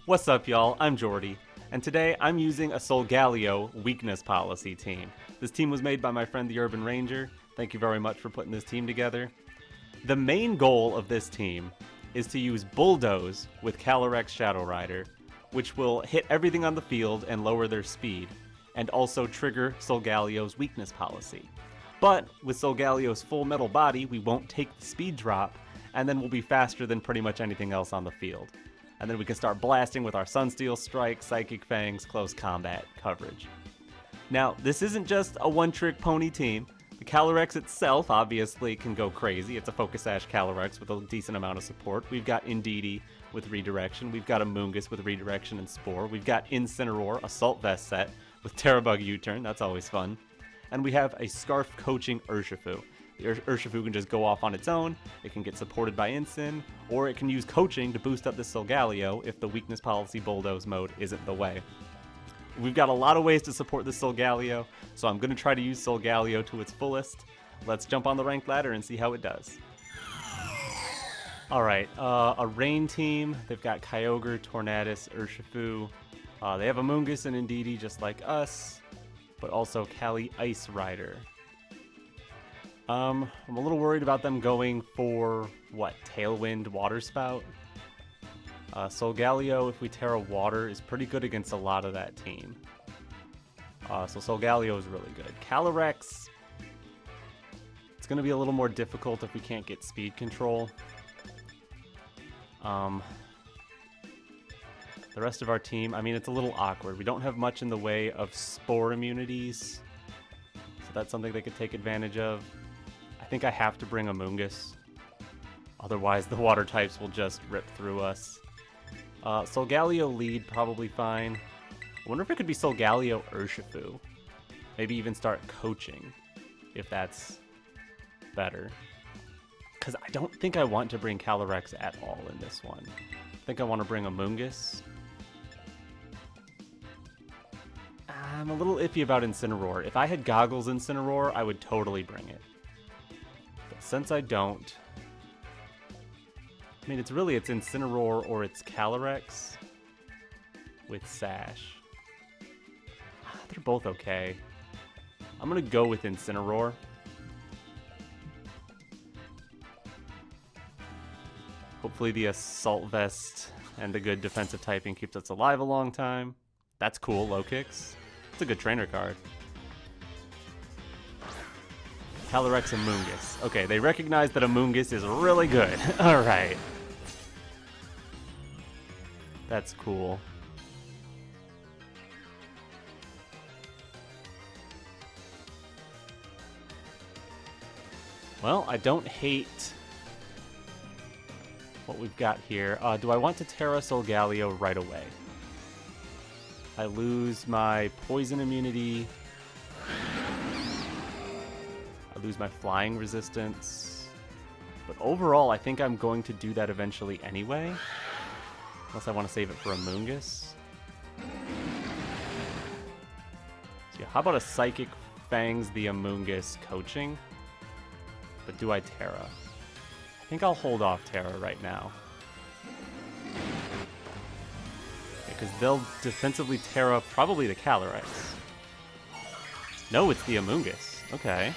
What's up, y'all? I'm Jordy, and today I'm using a Solgaleo weakness policy team. This team was made by my friend the Urban Ranger. Thank you very much for putting this team together. The main goal of this team is to use Bulldoze with Calyrex-Shadow Rider, which will hit everything on the field and lower their speed, and also trigger Solgaleo's weakness policy. But with Solgaleo's full metal body, we won't take the speed drop, and then we'll be faster than pretty much anything else on the field. And then we can start blasting with our Sunsteel Strike, Psychic Fangs, close combat coverage. Now, this isn't just a one-trick pony team. The Calyrex itself obviously can go crazy. It's a Focus Sash Calyrex with a decent amount of support. We've got Indeedee with Redirection. We've got Amoonguss with Redirection and Spore. We've got Incineroar, Assault Vest set with Terabug U-Turn. That's always fun. And we have a Scarf Coaching Urshifu. The Urshifu can just go off on its own, it can get supported by Incin, or it can use Coaching to boost up the Solgaleo if the Weakness Policy Bulldoze mode isn't the way. We've got a lot of ways to support the Solgaleo, so I'm going to try to use Solgaleo to its fullest. Let's jump on the ranked ladder and see how it does. Alright, a Rain team. They've got Kyogre, Tornadus, Urshifu. They have Amoonguss and Indeedee just like us, but also Cali Ice Rider. I'm a little worried about them going for, Tailwind Water Spout? Solgaleo, if we Tera Water, is pretty good against a lot of that team. So Solgaleo is really good. Calyrex, it's going to be a little more difficult if we can't get speed control. The rest of our team, I mean, it's a little awkward. We don't have much in the way of Spore immunities, so that's something they could take advantage of. I think I have to bring Amoonguss, otherwise the water types will just rip through us. Solgaleo lead, probably fine. I wonder if it could be Solgaleo Urshifu. Maybe even start Coaching, if that's better. Because I don't think I want to bring Calyrex at all in this one. I think I want to bring Amoonguss. I'm a little iffy about Incineroar. If I had Goggles Incineroar, I would totally bring it. But since I don't, I mean, it's Incineroar or it's Calyrex with Sash. They're both okay. I'm going to go with Incineroar. Hopefully the Assault Vest and the good defensive typing keeps us alive a long time. That's cool, low kicks. It's a good trainer card. Calyrex Amoonguss. Okay, they recognize that Amoonguss is really good. Alright. That's cool. Well, I don't hate what we've got here. Do I want to Tera Solgaleo right away? I lose my poison immunity. I lose my flying resistance. But overall, I think I'm going to do that eventually anyway. Unless I want to save it for Amoonguss. So yeah, how about a Psychic Fangs the Amoonguss Coaching? But do I Tera? I think I'll hold off Tera right now. Because they'll defensively Tera probably the Calyrex. No, it's the Amoonguss. Okay.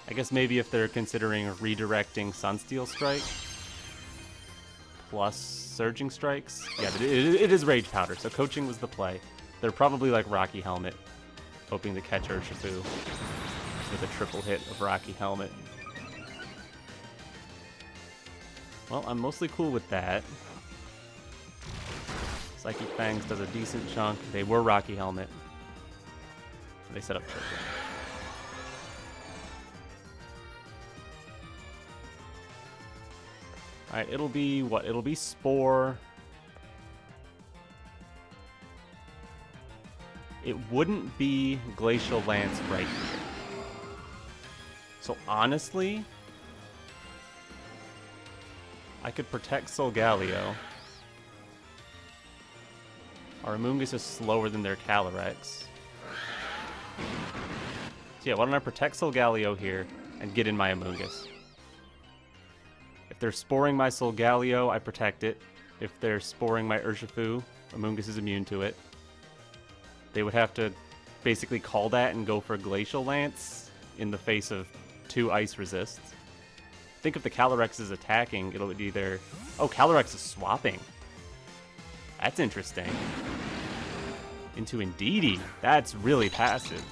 I guess maybe if they're considering redirecting Sunsteel Strike plus Surging Strikes. Yeah, it is Rage Powder, so Coaching was the play. They're probably like Rocky Helmet, hoping to catch Urshifu with a triple hit of Rocky Helmet. Well, I'm mostly cool with that. Psychic Fangs does a decent chunk. They were Rocky Helmet. They set up triple. Alright, it'll be what? It'll be Spore. It wouldn't be Glacial Lance right here. So honestly, I could protect Solgaleo. Our Amoonguss is slower than their Calyrex. So yeah, why don't I protect Solgaleo here and get in my Amoonguss? If they're sporing my Solgaleo, I protect it. If they're sporing my Urshifu, Amoonguss is immune to it. They would have to basically call that and go for Glacial Lance in the face of 2 ice resists. I think if the Calyrex is attacking, it'll be either... Oh, Calyrex is swapping. That's interesting. Into Indeedee. That's really passive.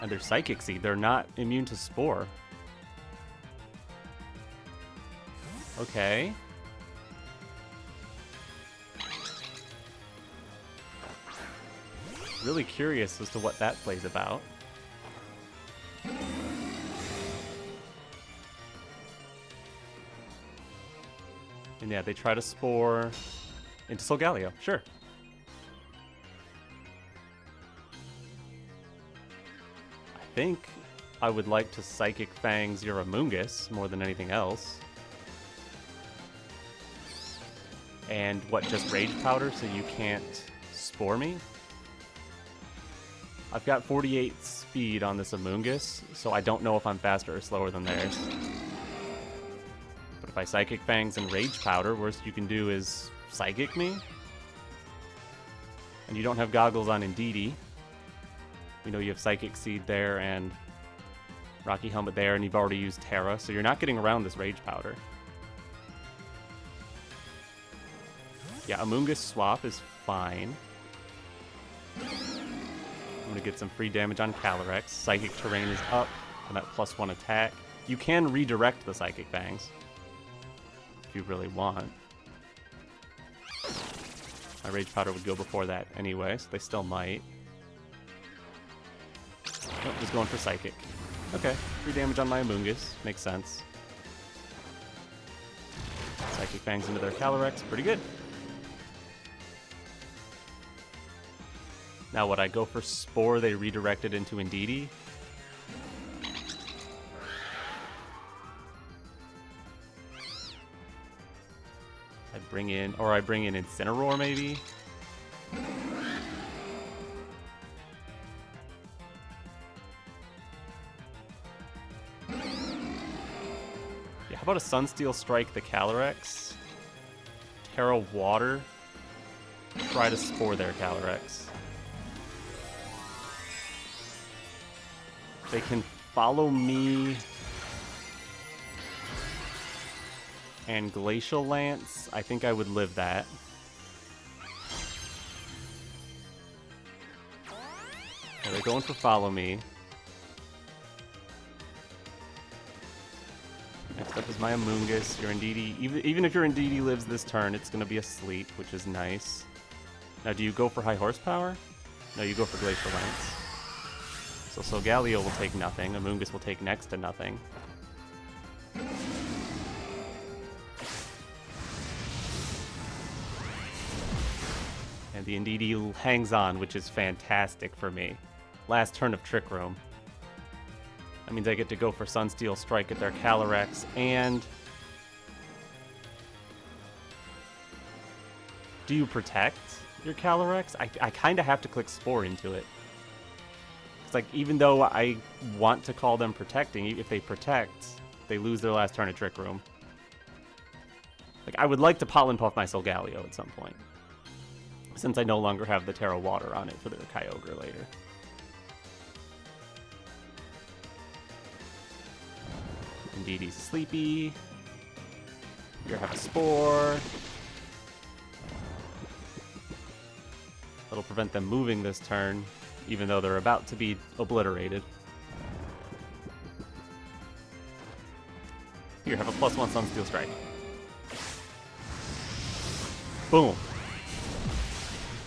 And they're Psychic Seed. They're not immune to Spore. Okay. Really curious as to what that plays about. And yeah, they try to Spore into Solgaleo. Sure. I think I would like to Psychic Fangs your Amoonguss more than anything else. And what, just Rage Powder so you can't Spore me? I've got 48 speed on this Amoonguss, so I don't know if I'm faster or slower than theirs. But if I Psychic Fangs and Rage Powder, worst you can do is Psychic me. And you don't have Goggles on Indeedee. We know you have Psychic Seed there and Rocky Helmet there, and you've already used Tera, so you're not getting around this Rage Powder. Yeah, Amoonguss swap is fine. I'm going to get some free damage on Calyrex. Psychic Terrain is up, and that +1 attack. You can redirect the Psychic Fangs, if you really want. My Rage Powder would go before that anyway, so they still might. Nope, just going for Psychic. Okay, free damage on my Amoonguss. Makes sense. Psychic Fangs into their Calyrex. Pretty good. Now would I go for Spore? They redirected into Indeedee. I bring in Incineroar maybe? Yeah, how about a Sunsteel Strike the Calyrex? Tera Water. Try to Spore their Calyrex. They can follow me and Glacial Lance. I think I would live that. Okay, they're going for follow me. Next up is my Amoonguss. Your Indeedee, even if your Indeedee lives this turn, it's going to be asleep, which is nice. Now, do you go for high horsepower? No, you go for Glacial Lance. So Solgaleo will take nothing. Amoonguss will take next to nothing. And the Indeedee hangs on, which is fantastic for me. Last turn of Trick Room. That means I get to go for Sunsteel Strike at their Calyrex, and... Do you protect your Calyrex? I kind of have to click Spore into it. It's like, even though I want to call them protecting, if they protect, they lose their last turn of Trick Room. Like, I would like to Pollen Puff my Solgaleo at some point, since I no longer have the Tera Water on it for their Kyogre later. Indeedee's sleepy. Here, have a Spore. That'll prevent them moving this turn, even though they're about to be obliterated. Here, have a +1 Sunsteel Strike. Boom.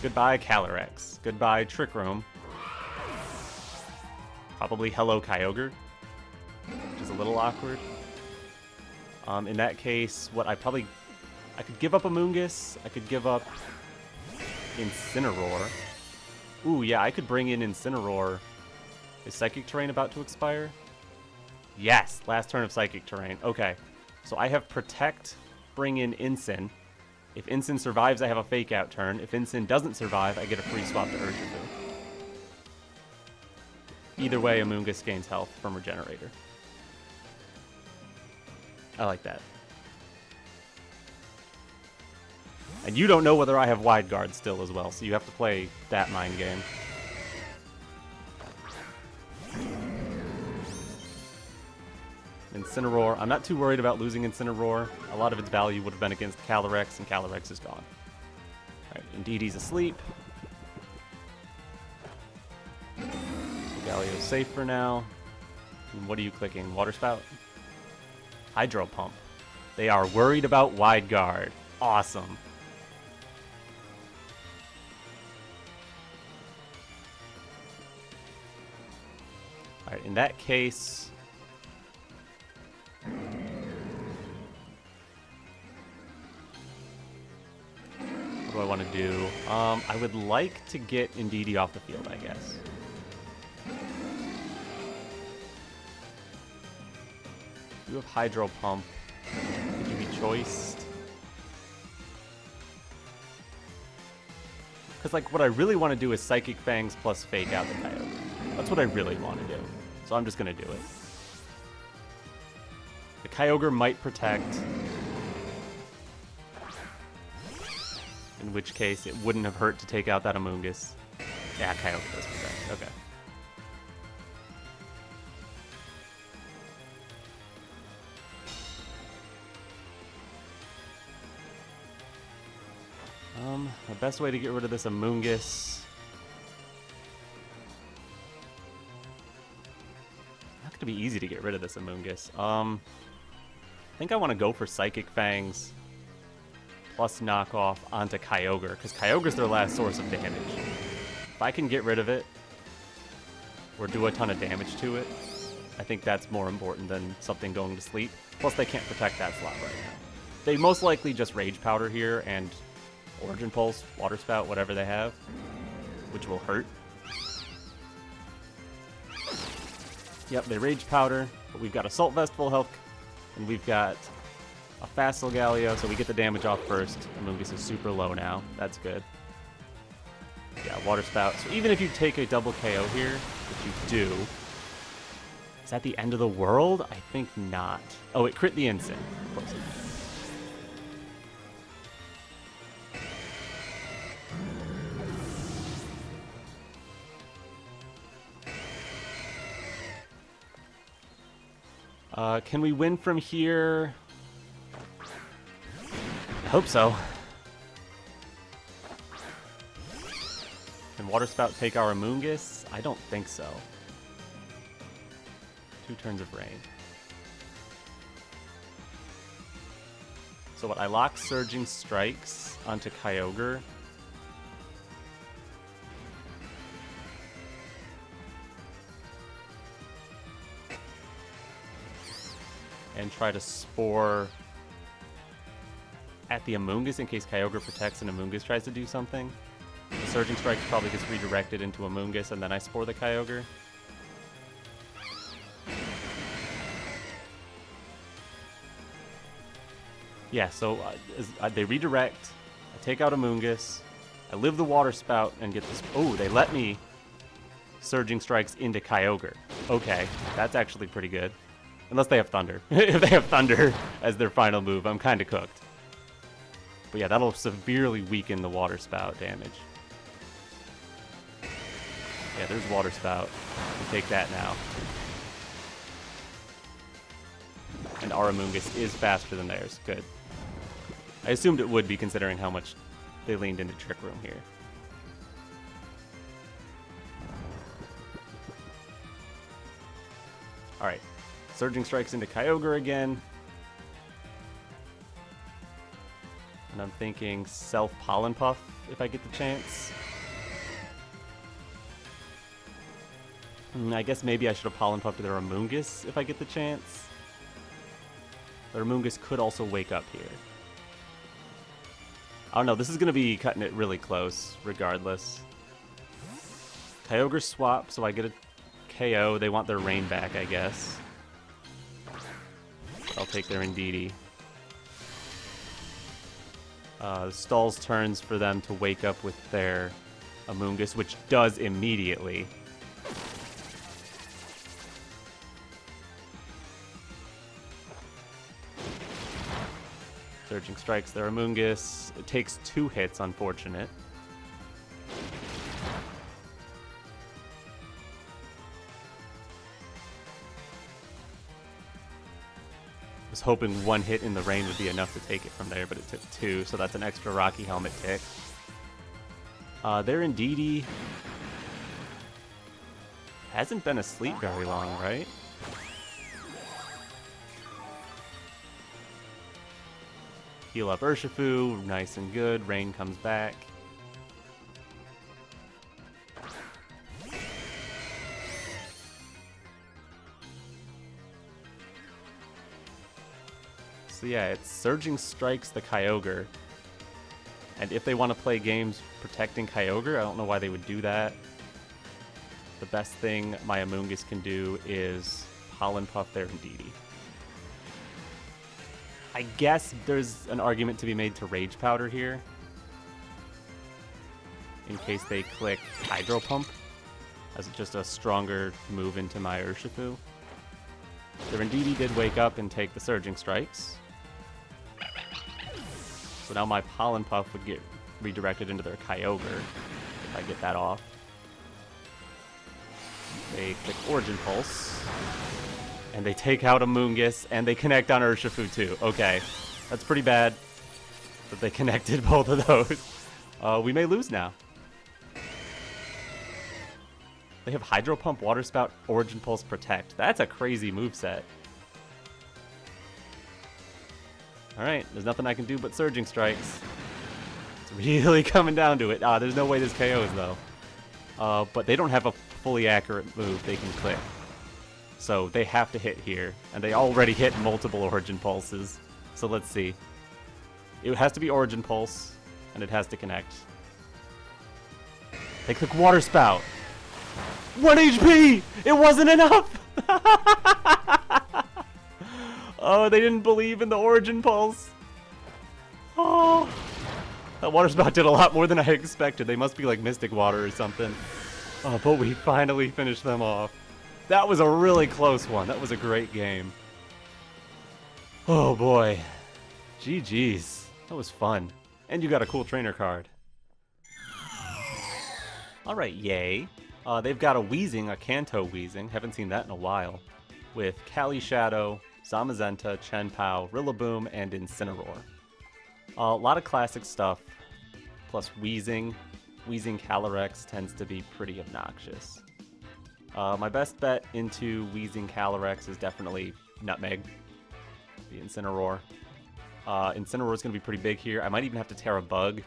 Goodbye, Calyrex. Goodbye, Trick Room. Probably hello, Kyogre, which is a little awkward. In that case, I could give up Amoonguss. I could give up Incineroar. Ooh, yeah, I could bring in Incineroar. Is Psychic Terrain about to expire? Yes, last turn of Psychic Terrain. Okay, so I have Protect, bring in Incin. If Incin survives, I have a Fake Out turn. If Incin doesn't survive, I get a free swap to Urshifu. Either way, Amoonguss gains health from Regenerator. I like that. And you don't know whether I have Wide Guard still as well, so you have to play that mind game. Incineroar. I'm not too worried about losing Incineroar. A lot of its value would have been against Calyrex, and Calyrex is gone. Alright, Indeedie's asleep. Solgaleo's safe for now. And what are you clicking? Water Spout? Hydro Pump. They are worried about Wide Guard. Awesome. Alright, in that case... what do I want to do? I would like to get Indeedie off the field, I guess. You have Hydro Pump. Could you be choiced? Because, like, what I really want to do is Psychic Fangs plus Fake out the Kyogre. That's what I really want to do. So I'm just going to do it. The Kyogre might protect. In which case, it wouldn't have hurt to take out that Amoonguss. Yeah, Kyogre does protect. Okay. The best way to get rid of this Amoonguss... not gonna be easy to get rid of this Amoonguss. I think I want to go for Psychic Fangs plus knockoff onto Kyogre, because Kyogre's their last source of damage. If I can get rid of it, or do a ton of damage to it, I think that's more important than something going to sleep. Plus, they can't protect that slot right now. They most likely just Rage Powder here and Origin Pulse, Water Spout, whatever they have, which will hurt. Yep, they Rage Powder, but we've got Assault Vest full health, and we've got a fast Solgaleo, so we get the damage off first. Amoonguss is super low now. That's good. Yeah, Water Spout. So even if you take a double KO here, which you do, is that the end of the world? I think not. Oh, it crit the Incin. Of course it did. Can we win from here? I hope so. Can Water Spout take our Amoonguss? I don't think so. 2 turns of rain. So what, I lock Surging Strikes onto Kyogre. And try to Spore at the Amoonguss in case Kyogre protects and Amoonguss tries to do something. The Surging Strike probably gets redirected into Amoonguss and then I Spore the Kyogre. Yeah, so they redirect, I take out Amoonguss, I live the Water Spout and get this... Oh, they let me Surging Strikes into Kyogre. Okay, that's actually pretty good. Unless they have Thunder. If they have Thunder as their final move, I'm kind of cooked. But yeah, that'll severely weaken the Water Spout damage. Yeah, there's Water Spout. We take that now. And our Amoonguss is faster than theirs. Good. I assumed it would be, considering how much they leaned into Trick Room here. Alright. Surging Strikes into Kyogre again. And I'm thinking Self-Pollen Puff if I get the chance. I guess maybe I should have Pollen Puffed their Amoonguss if I get the chance. Their Amoonguss could also wake up here. I don't know, this is going to be cutting it really close, regardless. Kyogre swap, so I get a KO. They want their rain back, I guess. I'll take their Indeedie. Stalls turns for them to wake up with their Amoonguss, which does immediately. Surging Strikes their Amoonguss. It takes 2 hits, unfortunate. I was hoping 1 hit in the rain would be enough to take it from there, but it took 2, so that's an extra Rocky Helmet tick. Their Indeedee hasn't been asleep very long, right? Heal up Urshifu, nice and good. Rain comes back. So yeah, it's Surging Strikes the Kyogre. And if they want to play games protecting Kyogre, I don't know why they would do that. The best thing my Amoonguss can do is Pollen Puff their Indeedee. I guess there's an argument to be made to Rage Powder here, in case they click Hydro Pump as just a stronger move into my Urshifu. Their Indeedee did wake up and take the Surging Strikes. So now my Pollen Puff would get redirected into their Kyogre if I get that off. They click Origin Pulse. And they take out Amoonguss, and they connect on Urshifu too. Okay, that's pretty bad that they connected both of those. We may lose now. They have Hydro Pump, Water Spout, Origin Pulse, Protect. That's a crazy moveset. Alright, there's nothing I can do but Surging Strikes. It's really coming down to it. There's no way this KOs though. But they don't have a fully accurate move they can click. So they have to hit here, and they already hit multiple Origin Pulses. So let's see. It has to be Origin Pulse, and it has to connect. They click Water Spout. 1 HP! It wasn't enough! Oh, they didn't believe in the Origin Pulse. Oh, that Water Spout did a lot more than I expected. They must be like Mystic Water or something. Oh, but we finally finished them off. That was a really close one. That was a great game. Oh boy. GG's. That was fun. And you got a cool trainer card. Alright, yay. They've got a Weezing, a Kanto Weezing. Haven't seen that in a while. With Calyrex-Shadow, Zamazenta, Chenpao, Rillaboom, and Incineroar. A lot of classic stuff. Plus Weezing. Weezing Calyrex tends to be pretty obnoxious. My best bet into Weezing Calyrex is definitely Nutmeg, the Incineroar. Incineroar is going to be pretty big here. I might even have to Tera Bug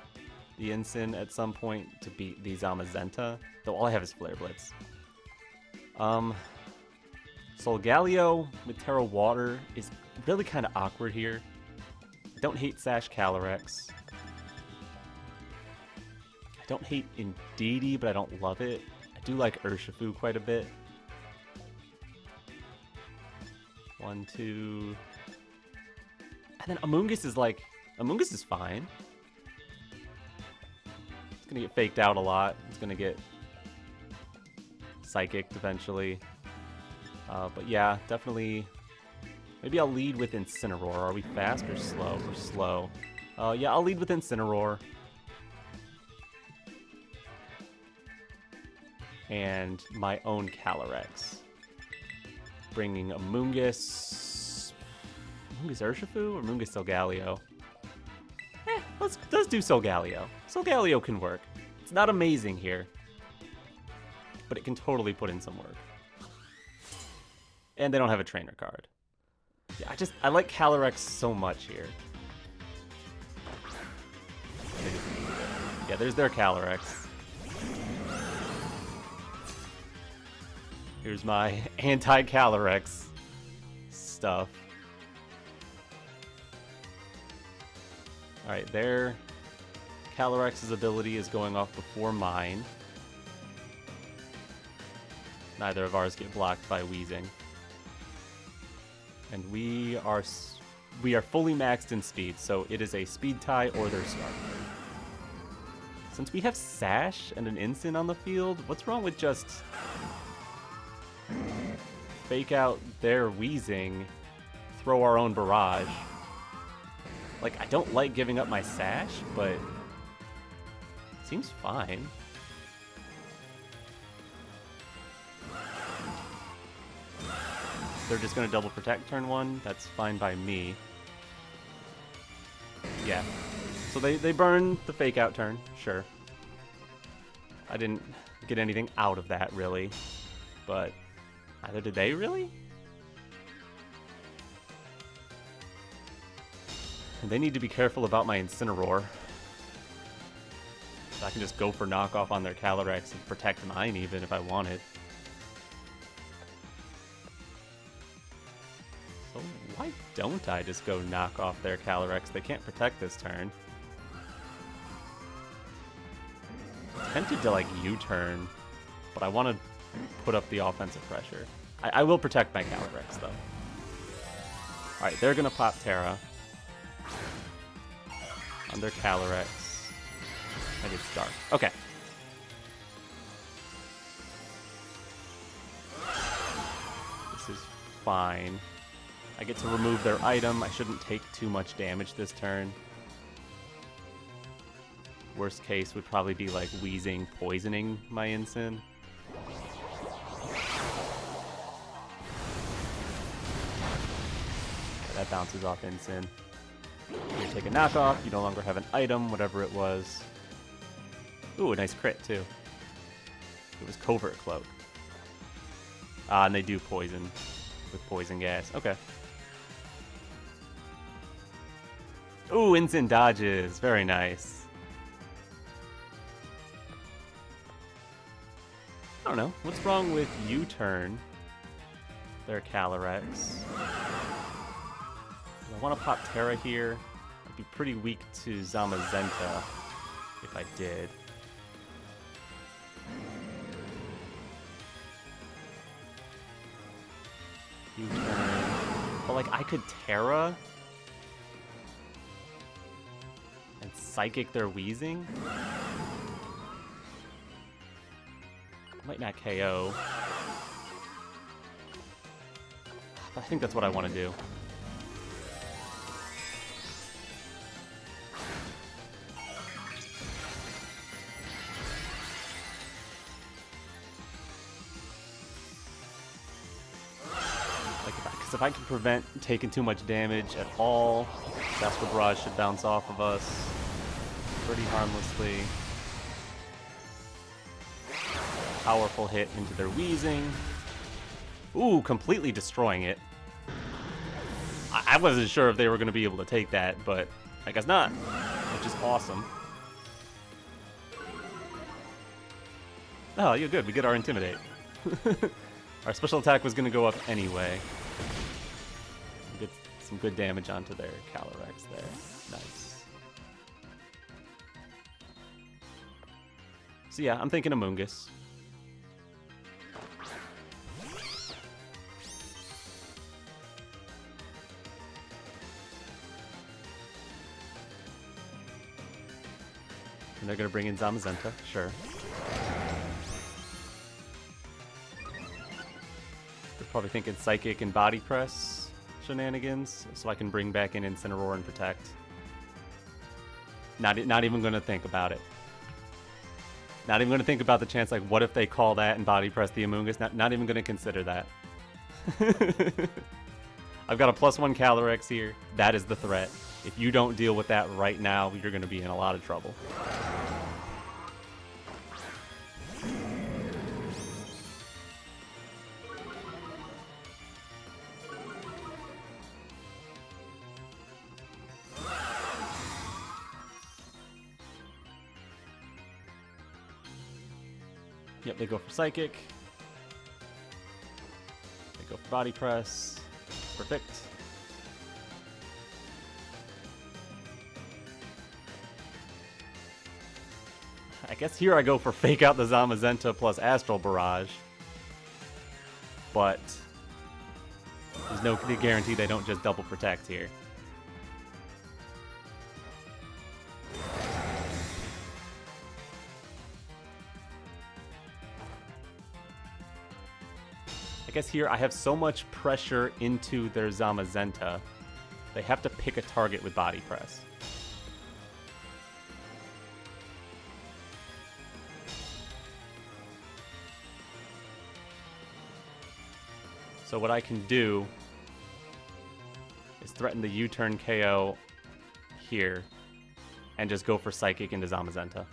the Incin at some point to beat the Zamazenta, though all I have is Flare Blitz. Solgaleo with Tera Water is really kind of awkward here. I don't hate Sash Calyrex. I don't hate Indeedee, but I don't love it. I do like Urshifu quite a bit. 1, 2... And then Amoonguss is like... Amoonguss is fine. It's gonna get faked out a lot. It's gonna get Psychicked eventually. But yeah, definitely... Maybe I'll lead with Incineroar. Are we fast or slow? We're slow. Yeah, I'll lead with Incineroar. And my own Calyrex. Bringing Amoonguss... Amoonguss Urshifu or Amoonguss Solgaleo? Let's do Solgaleo. Solgaleo can work. It's not amazing here, but it can totally put in some work. And they don't have a trainer card. Yeah, I like Calyrex so much here. Yeah, there's their Calyrex. Here's my anti-Calyrex stuff. Alright, their Calyrex's ability is going off before mine. Neither of ours get blocked by Weezing. And we are fully maxed in speed, so it is a speed tie or their start. Since we have Sash and an Incin on the field, what's wrong with just fake out their Weezing, throw our own Barrage, Like, I don't like giving up my Sash, but it seems fine. They're just going to double protect turn 1. That's fine by me. Yeah. So they burn the fake out turn, sure. I didn't get anything out of that, really. But either did they, really? And they need to be careful about my Incineroar. I can just go for knockoff on their Calyrex and protect mine even if I wanted. So why don't I just go knock off their Calyrex? They can't protect this turn. Tempted to like U-turn, but I want to put up the offensive pressure. I will protect my Calyrex though. Alright, they're gonna pop Tera on their Calyrex. And it's dark. Okay. This is fine. I get to remove their item. I shouldn't take too much damage this turn. Worst case would probably be like wheezing, poisoning my Incin. That bounces off Incin. You take a knockoff, you no longer have an item, whatever it was. Ooh, a nice crit too. It was Covert Cloak. Ah, and they do poison with poison gas. Okay. Ooh, Incin dodges. Very nice. I don't know. What's wrong with U-turn? Their Calyrex. I want to pop Tera here. I'd be pretty weak to Zamazenta if I did. U-turn. But like I could Tera and Psychic their Wheezing. Might not KO. I think that's what I want to do. If I can prevent taking too much damage at all, Astral Barrage should bounce off of us pretty harmlessly. Powerful hit into their Wheezing. Ooh, completely destroying it. I wasn't sure if they were going to be able to take that, but I guess not, which is awesome. Oh, you're good. We get our Intimidate. Our special attack was going to go up anyway. Get some good damage onto their Calyrex there. Nice. So yeah, I'm thinking Amoonguss. And they're going to bring in Zamazenta, sure. They're probably thinking Psychic and Body Press shenanigans, so I can bring back in Incineroar and Protect. Not even going to think about it. Not even going to think about the chance, like, what if they call that and Body Press the Amoonguss? Not even going to consider that. I've got a +1 Calyrex here. That is the threat. If you don't deal with that right now, you're going to be in a lot of trouble. Yep, they go for Psychic. They go for Body Press. Perfect. I guess here I go for Fake Out the Zamazenta plus Astral Barrage. But there's no guarantee they don't just double protect here. I guess here I have so much pressure into their Zamazenta They have to pick a target with Body Press. So what I can do is threaten the U-turn KO here and just go for Psychic into Zamazenta.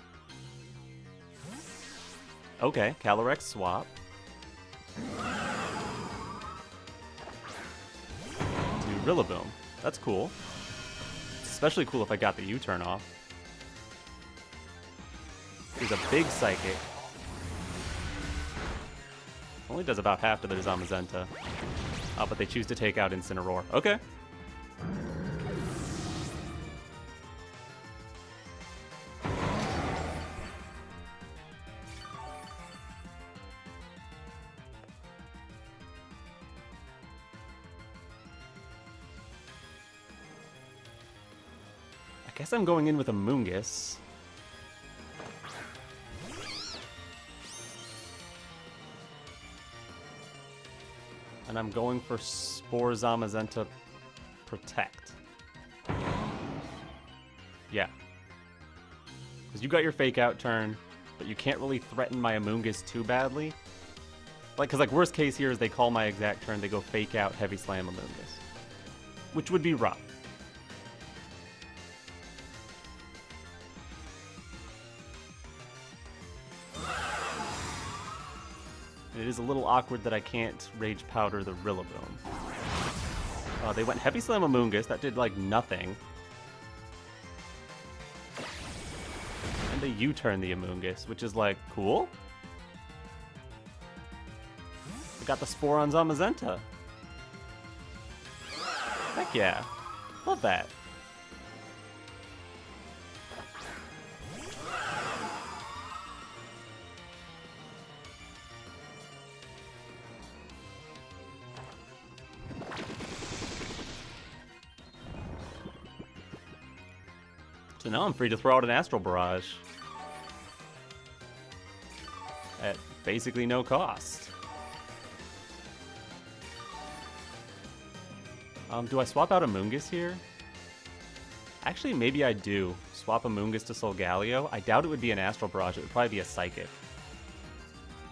Okay, Calyrex swap. To Rillaboom. That's cool. It's especially cool if I got the U-turn off. Here's a big Psychic. Only does about half to their Zamazenta. Oh, but they choose to take out Incineroar. Okay. I guess I'm going in with a Moongus. And I'm going for Spore Zamazenta Protect. Yeah. Because you got your Fake Out turn, but you can't really threaten my Amoonguss too badly. Because worst case here is they call my exact turn, they go Fake Out, Heavy Slam Amoonguss. Which would be rough. It is a little awkward that I can't Rage Powder the Rillaboom. They went Heavy Slam Amoonguss. That did, nothing. And they U-turn the Amoonguss, which is, cool. I got the Spore on Zamazenta. Heck yeah. Love that. So now I'm free to throw out an Astral Barrage. At basically no cost. Do I swap out Amoonguss here? Actually, maybe I do. Swap Amoonguss to Solgaleo. I doubt it would be an Astral Barrage. It would probably be a Psychic.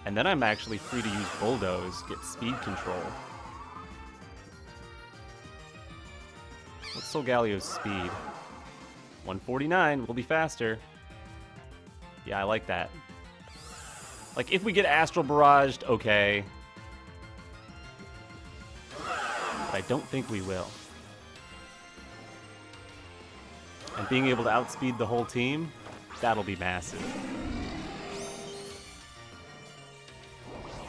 And then I'm actually free to use Bulldoze, get speed control. What's Solgaleo's speed? 149 will be faster. Yeah, I like that. If we get Astral Barraged, okay. But I don't think we will. And being able to outspeed the whole team, that'll be massive.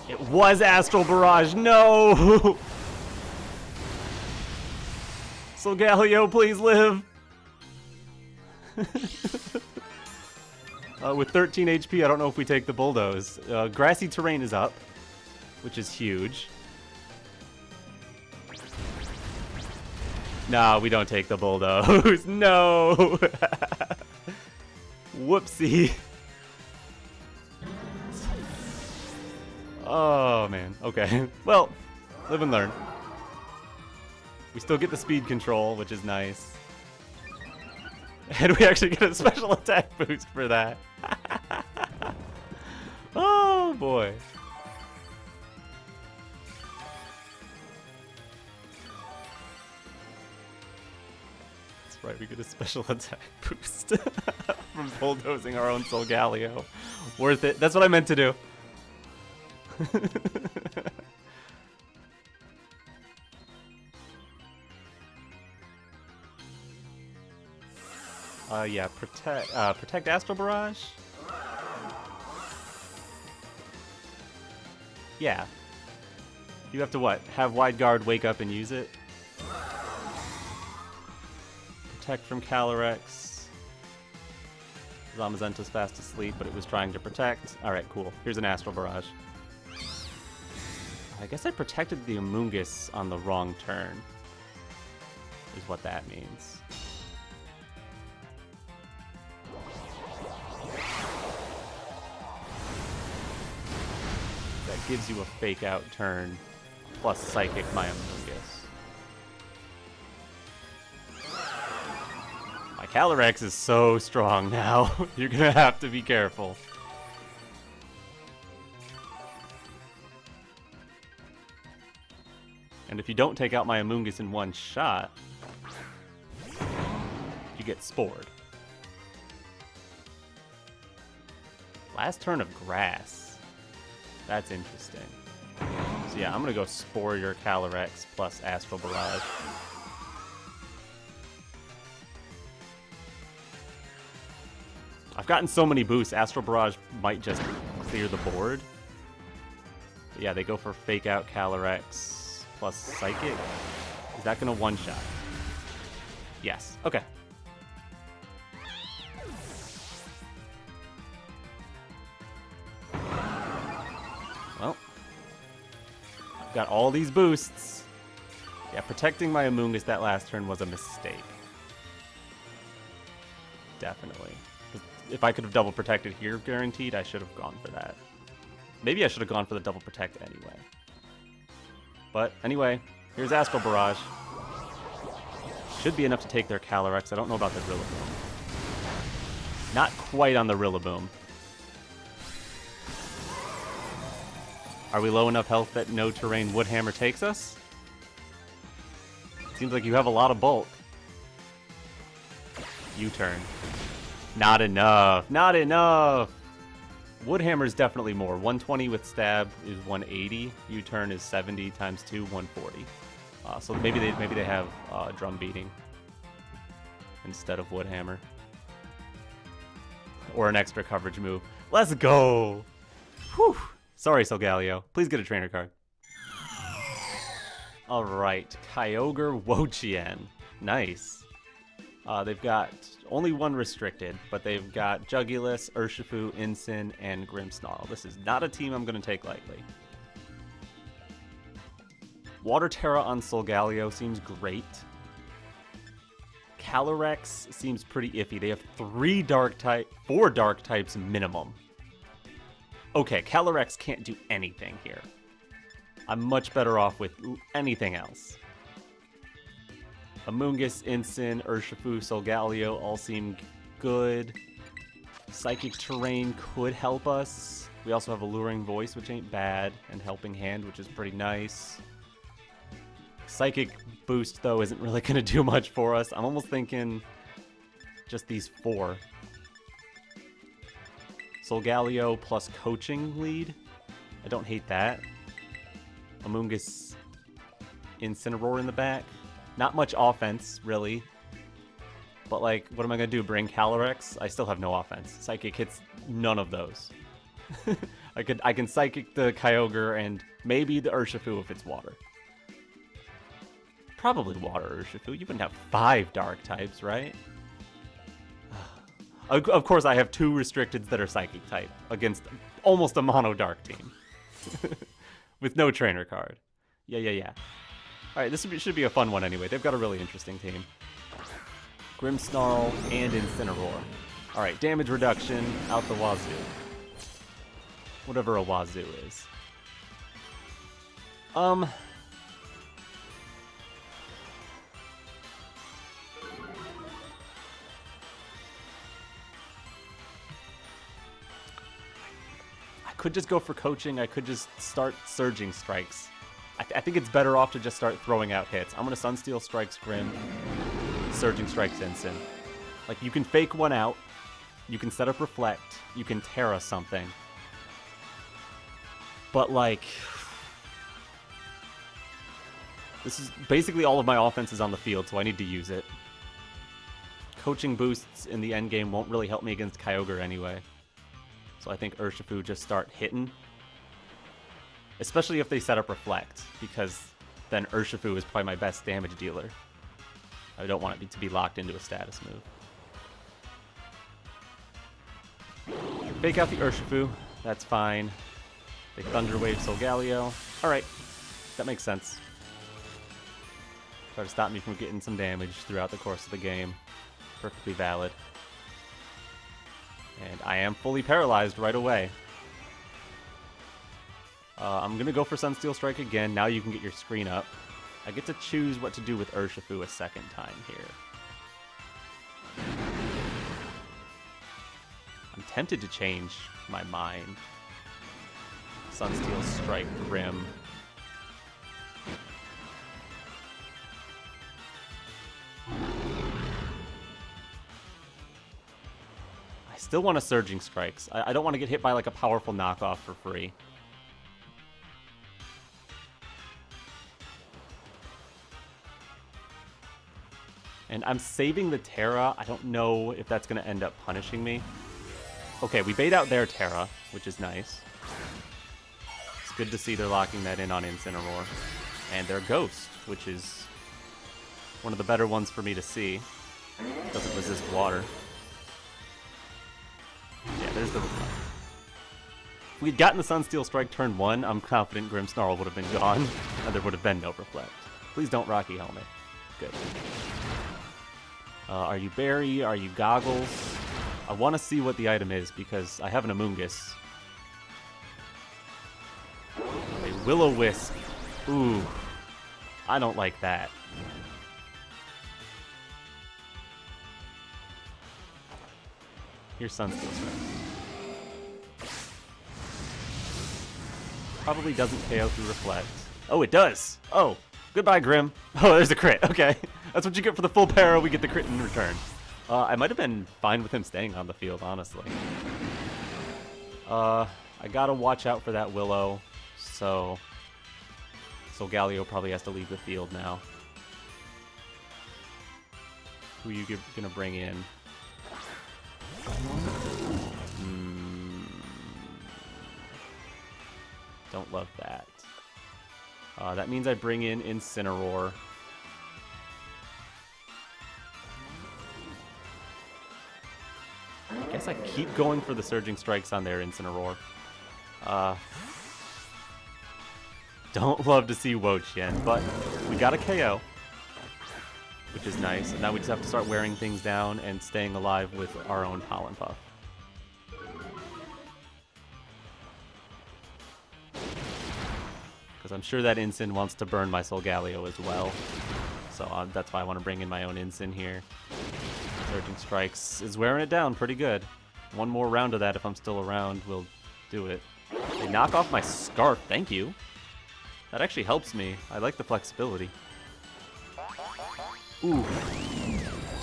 It was Astral Barrage, no! Solgaleo, please live! With 13 HP, I don't know if we take the Bulldoze. Grassy Terrain is up, which is huge. Nah, we don't take the Bulldoze. No! Whoopsie. Oh, man. Okay. Well, live and learn. We still get the speed control, which is nice. And we actually get a special attack boost for that. Oh, boy. That's right, we get a special attack boost from bulldozing our own Solgaleo. Worth it. That's what I meant to do. Yeah, protect Astral Barrage? Yeah. You have to what? Have Wide Guard wake up and use it? Protect from Calyrex. Zamazenta's fast asleep, but it was trying to protect. Alright, cool. Here's an Astral Barrage. I guess I protected the Amoonguss on the wrong turn, is what that means. That gives you a Fake Out turn, plus Psychic my Amoonguss. Calyrex is so strong now. You're gonna have to be careful. And if you don't take out my Amoonguss in one shot, you get spored. Last turn of grass. That's interesting. So yeah, I'm gonna go Spore your Calyrex plus Astral Barrage. I've gotten so many boosts, Astral Barrage might just clear the board. But yeah, they go for Fake Out Calyrex plus Psychic. Is that gonna one-shot? Yes, okay. Well, I've got all these boosts. Yeah, protecting my Amoonguss that last turn was a mistake. Definitely. If I could have double protected here, guaranteed, I should have gone for that. Maybe I should have gone for the double protect anyway. But anyway, here's Astral Barrage. Should be enough to take their Calyrex. I don't know about the Rillaboom. Not quite on the Rillaboom. Are we low enough health that no terrain Woodhammer takes us? Seems like you have a lot of bulk. U-turn. Not enough. Not enough. Woodhammer is definitely more. 120 with stab is 180. U-turn is 70 times 2, 140. So maybe they have drum beating instead of Woodhammer, or an extra coverage move. Let's go. Whew. Sorry, Solgaleo. Please get a trainer card. All right, Kyogre Wo-Chien. Nice. They've got only one restricted, but they've got Jugulis, Urshifu, Incin, and Grimmsnarl. This is not a team I'm going to take lightly. Water Tera on Solgaleo seems great. Calyrex seems pretty iffy. They have 4 dark types minimum. Okay, Calyrex can't do anything here. I'm much better off with anything else. Amoonguss, Incin, Urshifu, Solgaleo all seem good. Psychic Terrain could help us. We also have Alluring Voice, which ain't bad, and Helping Hand, which is pretty nice. Psychic Boost, though, isn't really going to do much for us. I'm almost thinking just these 4. Solgaleo plus Coaching Lead. I don't hate that. Amoonguss, Incineroar in the back. Not much offense, really. But, like, what am I going to do? Bring Calyrex? I still have no offense. Psychic hits none of those. I can Psychic the Kyogre and maybe the Urshifu if it's water. Probably water Urshifu. You wouldn't have 5 dark types, right? Of course, I have 2 restricteds that are Psychic type against almost a mono dark team. With no trainer card. Yeah. Alright, this should be a fun one anyway. They've got a really interesting team. Grimmsnarl and Incineroar. Alright, damage reduction out the wazoo. Whatever a wazoo is. I could just go for Coaching. I could just start Surging Strikes. I think it's better off to just start throwing out hits. I'm going to Sunsteel Strikes Grimm, Surging Strikes Incin. Like, you can fake one out, you can set up Reflect, you can Tera something. But, like, this is basically all of my offense is on the field, so I need to use it. Coaching boosts in the endgame won't really help me against Kyogre anyway. So I think Urshifu just start hitting. Especially if they set up Reflect, because then Urshifu is probably my best damage dealer. I don't want it to be locked into a status move. Fake out the Urshifu. That's fine. They Thunder Wave Solgaleo. Alright, that makes sense. Try to stop me from getting some damage throughout the course of the game. Perfectly valid. And I am fully paralyzed right away. I'm going to go for Sunsteel Strike again. Now you can get your screen up. I get to choose what to do with Urshifu a second time here. I'm tempted to change my mind. Sunsteel Strike Grim. I still want a Surging Strikes. I don't want to get hit by like a powerful knockoff for free. And I'm saving the Tera. I don't know if that's going to end up punishing me. Okay, we bait out their Tera, which is nice. It's good to see they're locking that in on Incineroar. And their Ghost, which is one of the better ones for me to see. Doesn't resist water. Yeah, there's the reply. If we'd gotten the Sunsteel Strike turn 1, I'm confident Grimmsnarl would have been gone, and there would have been no Reflect. Please don't Rocky Helmet. Good. Are you Berry? Are you Goggles? I want to see what the item is, because I have an Amoonguss. A Will-O-Wisp. Ooh. I don't like that. Here's Sunsteel Strike. Probably doesn't KO through Reflect. Oh, it does! Oh, goodbye, Grim. Oh, there's a crit. Okay. That's what you get for the full para. We get the crit in return. I might have been fine with him staying on the field, honestly. I gotta watch out for that Willow, so Solgaleo probably has to leave the field now. Who are you gonna bring in? Don't love that. That means I bring in Incineroar. I guess I keep going for the Surging Strikes on their Incineroar. Don't love to see Wo-Chien, but we got a KO, which is nice. And now we just have to start wearing things down and staying alive with our own Pollen Puff. Because I'm sure that Incin wants to burn my Solgaleo as well. So that's why I want to bring in my own Incin here. Surging Strikes is wearing it down pretty good. One more round of that if I'm still around will do it. They knock off my Scarf, thank you. That actually helps me. I like the flexibility. Ooh.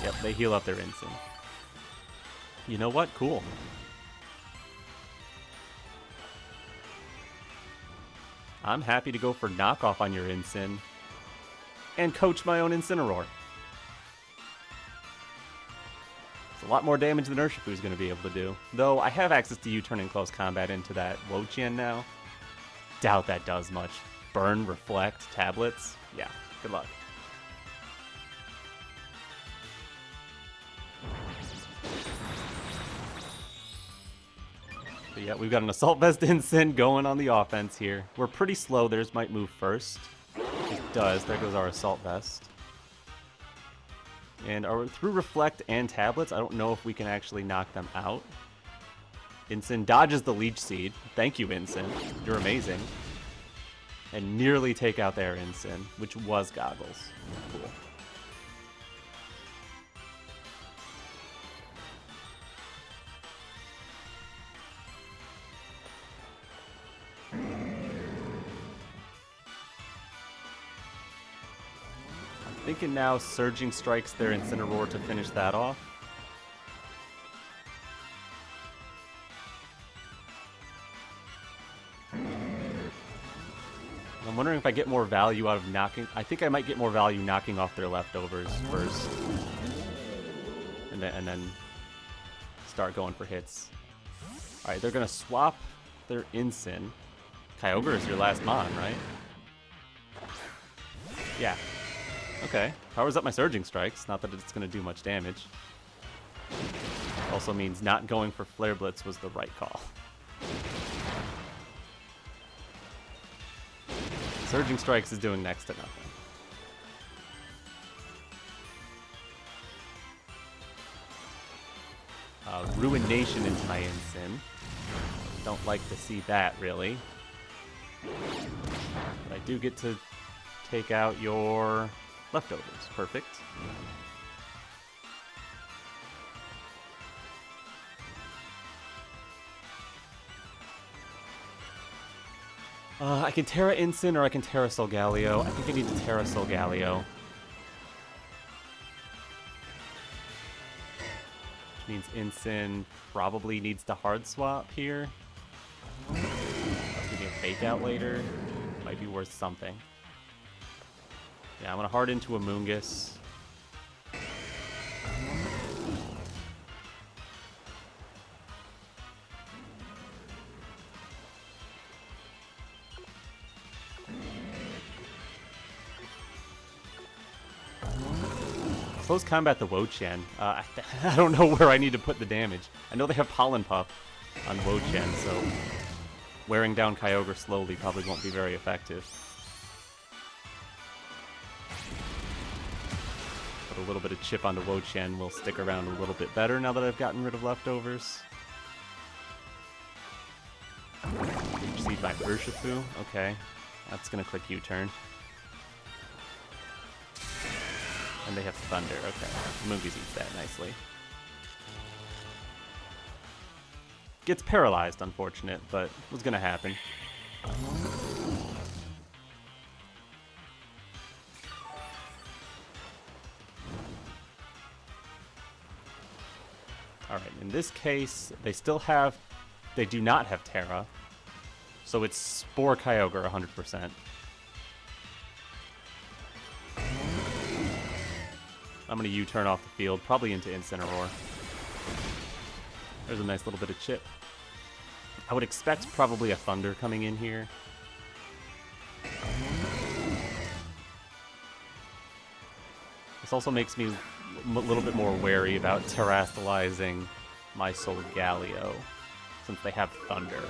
Yep, they heal up their Incin. You know what? Cool. I'm happy to go for knockoff on your Incin and coach my own Incineroar. It's a lot more damage than Urshifu is going to be able to do. Though I have access to U-turn close combat into that Wo-Chien now. Doubt that does much. Burn, Reflect, Tablets. Yeah, good luck. But yeah, we've got an Assault Vest Incin going on the offense here. We're pretty slow. Theirs might move first. It does. There goes our Assault Vest. And through Reflect and Tablets, I don't know if we can actually knock them out. Incin dodges the Leech Seed. Thank you, Incin. You're amazing. And nearly take out their Incin, which was Goggles. Cool. Thinking now Surging Strikes their Incineroar to finish that off. I'm wondering if I get more value out of knocking... I think I might get more value knocking off their leftovers first. And then start going for hits. Alright, they're going to swap their Incin. Kyogre is your last Mon, right? Yeah. Okay, powers up my Surging Strikes. Not that it's going to do much damage. Also means not going for Flare Blitz was the right call. Surging Strikes is doing next to nothing. Ruination into my Incin. Don't like to see that, really. But I do get to take out your leftovers. Perfect. I can Tera Incin or I can Tera Solgaleo. I think I need to Tera Solgaleo. Which means Incin probably needs to hard swap here. Give me a fake out later. Might be worth something. Yeah, I'm gonna hard into a Moongus. Close combat the Wo-Chien. I don't know where I need to put the damage. I know they have Pollen Puff on Wo-Chien, so wearing down Kyogre slowly probably won't be very effective. But a little bit of chip onto Wo-Chien will stick around a little bit better now that I've gotten rid of leftovers. Received by Urshifu. Okay, that's gonna click U-turn. And they have Thunder. Okay, Moongus eats that nicely. Gets paralyzed, unfortunate, but was gonna happen. Alright, in this case, they do not have Tera, so it's Spore Kyogre 100%. I'm going to U-turn off the field, probably into Incineroar. There's a nice little bit of chip. I would expect probably a Thunder coming in here. This also makes me a little bit more wary about terastallizing my Solgaleo, since they have Thunder.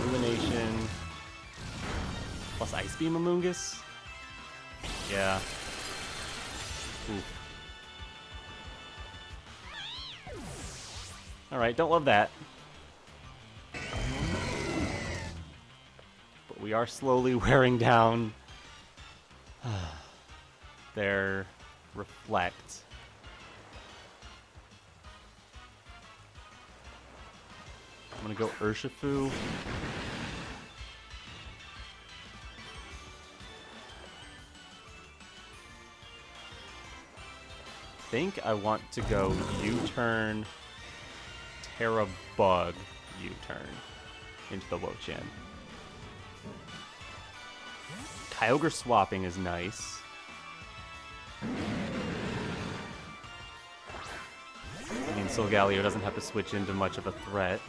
Ruination plus Ice Beam Amoongus? Yeah. Oof. Alright, don't love that. But we are slowly wearing down their Reflect. I'm gonna go Urshifu. I think I want to go U-turn, Tera Bug, U-turn into the Wo-Chien. Kyogre swapping is nice. I mean, Solgaleo doesn't have to switch into much of a threat.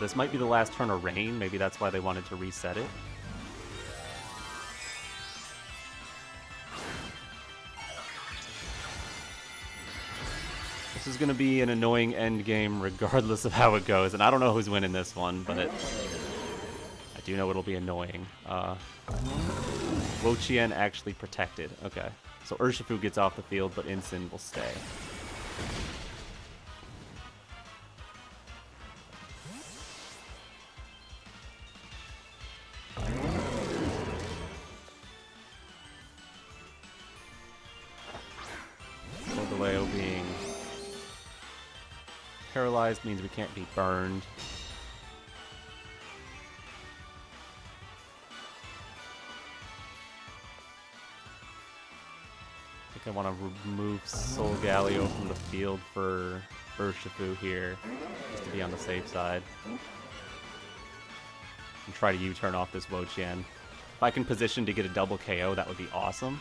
This might be the last turn of Rain. Maybe that's why they wanted to reset it. This is going to be an annoying end game regardless of how it goes, and I don't know who's winning this one, but I do know it'll be annoying. Wo-Chien actually protected. Okay, so Urshifu gets off the field, but Incin will stay. Solgaleo being paralyzed means we can't be burned. I think I want to remove Solgaleo from the field for Urshifu here, just to be on the safe side. And try to U-turn off this Wo-Chien. If I can position to get a double KO, that would be awesome.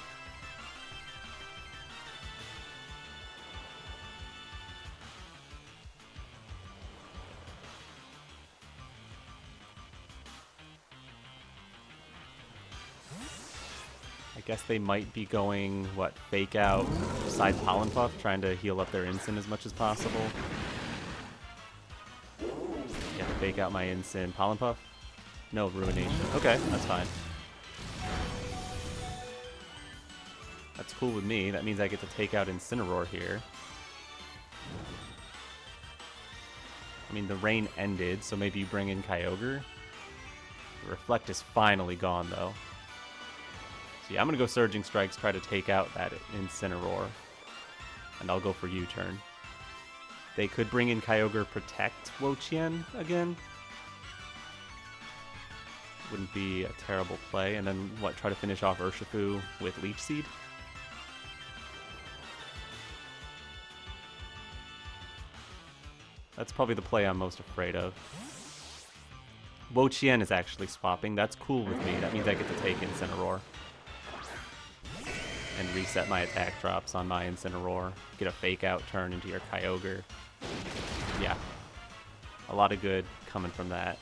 I guess they might be going, what, fake out side Pollen Puff, trying to heal up their Incin as much as possible. Yeah, fake out my Incin. Pollen Puff? No, Ruination. Okay, that's fine. That's cool with me. That means I get to take out Incineroar here. I mean, the rain ended, so maybe you bring in Kyogre. The Reflect is finally gone, though. So yeah, I'm going to go Surging Strikes, try to take out that Incineroar. And I'll go for U-turn. They could bring in Kyogre Protect Wo-Chien again. Wouldn't be a terrible play. And then, what, try to finish off Urshifu with Leech Seed? That's probably the play I'm most afraid of. Wo-Chien is actually swapping. That's cool with me. That means I get to take Incineroar. And reset my attack drops on my Incineroar. Get a fake out turn into your Kyogre. Yeah. A lot of good coming from that.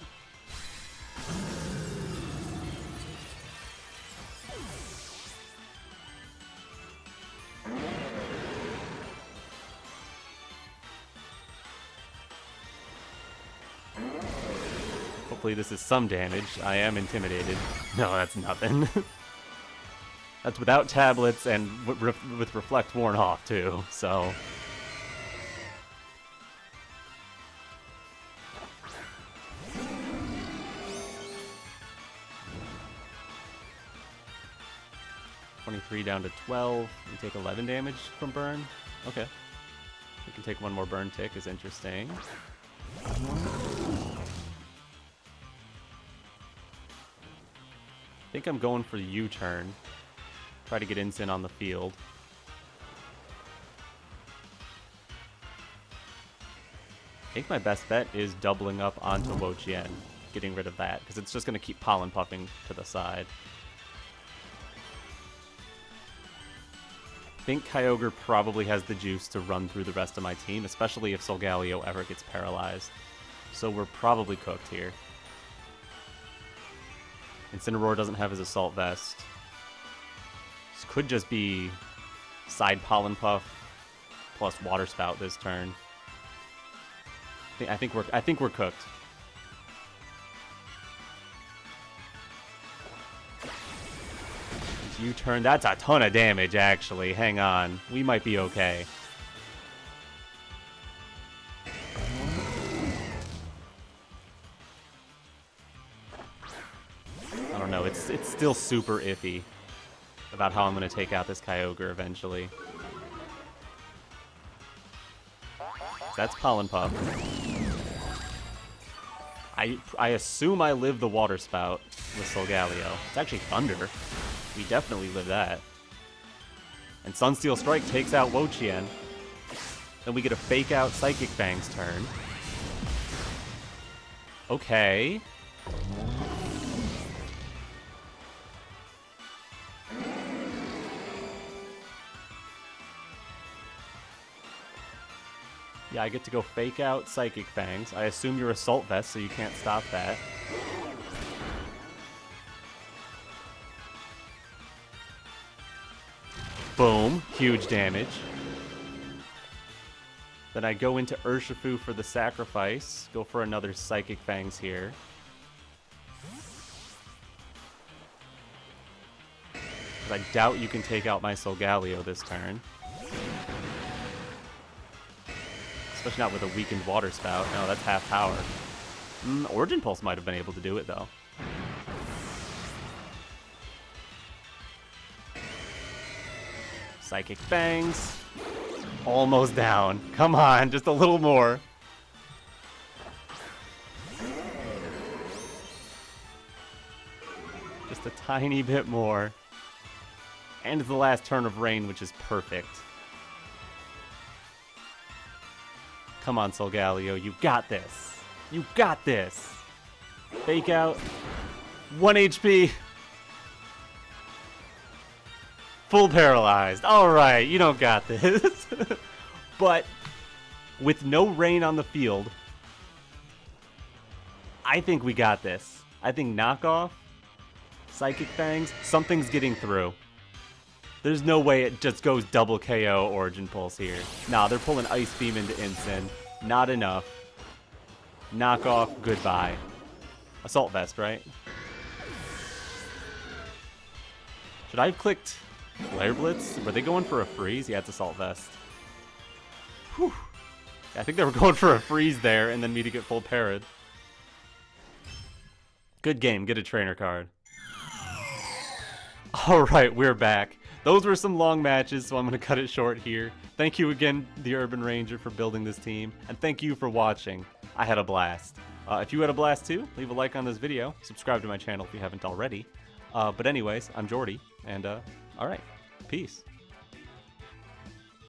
Hopefully this is some damage. I am intimidated. No, that's nothing. That's without tablets and with Reflect worn off too, so... $23 down to 12. We take 11 damage from burn. Okay. We can take one more burn tick, is interesting. I think I'm going for the U-turn. Try to get Incin on the field. I think my best bet is doubling up onto Wo-Chien, getting rid of that, because it's just going to keep Pollen Puffing to the side. I think Kyogre probably has the juice to run through the rest of my team, especially if Solgaleo ever gets paralyzed. So we're probably cooked here. Incineroar doesn't have his Assault Vest. This could just be side Pollen Puff plus Water Spout this turn. I think we're cooked. U-turn. That's a ton of damage, actually. Hang on. We might be okay. I don't know. It's still super iffy about how I'm going to take out this Kyogre eventually. That's Pollen Puff. I assume I live the Water Spout with Solgaleo. It's actually Thunder. We definitely live that. And Sunsteel Strike takes out Wo-Chien. Then we get a fake out Psychic Fangs turn. Okay. Yeah, I get to go fake out Psychic Fangs. I assume you're Assault Vest, so you can't stop that. Boom. Huge damage. Then I go into Urshifu for the sacrifice. Go for another Psychic Fangs here. I doubt you can take out my Solgaleo this turn. Especially not with a weakened Water Spout. No, that's half power. Origin Pulse might have been able to do it, though. Psychic Fangs. Almost down. Come on, just a little more. Just a tiny bit more. And it's the last turn of rain, which is perfect. Come on, Solgaleo, you got this. You got this. Fake out. 1 HP. Full paralyzed. Alright, you don't got this. But with no rain on the field, I think we got this. I think knockoff, Psychic Fangs, something's getting through. There's no way it just goes double KO Origin Pulse here. Nah, they're pulling Ice Beam into Incin. Not enough. Knockoff, goodbye. Assault Vest, right? Should I have clicked Flare Blitz? Were they going for a freeze? Yeah, it's Assault Vest. Whew. Yeah, I think they were going for a freeze there and then me to get full parried. Good game. Get a trainer card. Alright, we're back. Those were some long matches, so I'm going to cut it short here. Thank you again, the Urban Ranger, for building this team, and thank you for watching. I had a blast. If you had a blast too, leave a like on this video. Subscribe to my channel if you haven't already. But anyways, I'm Jordy, and alright, peace.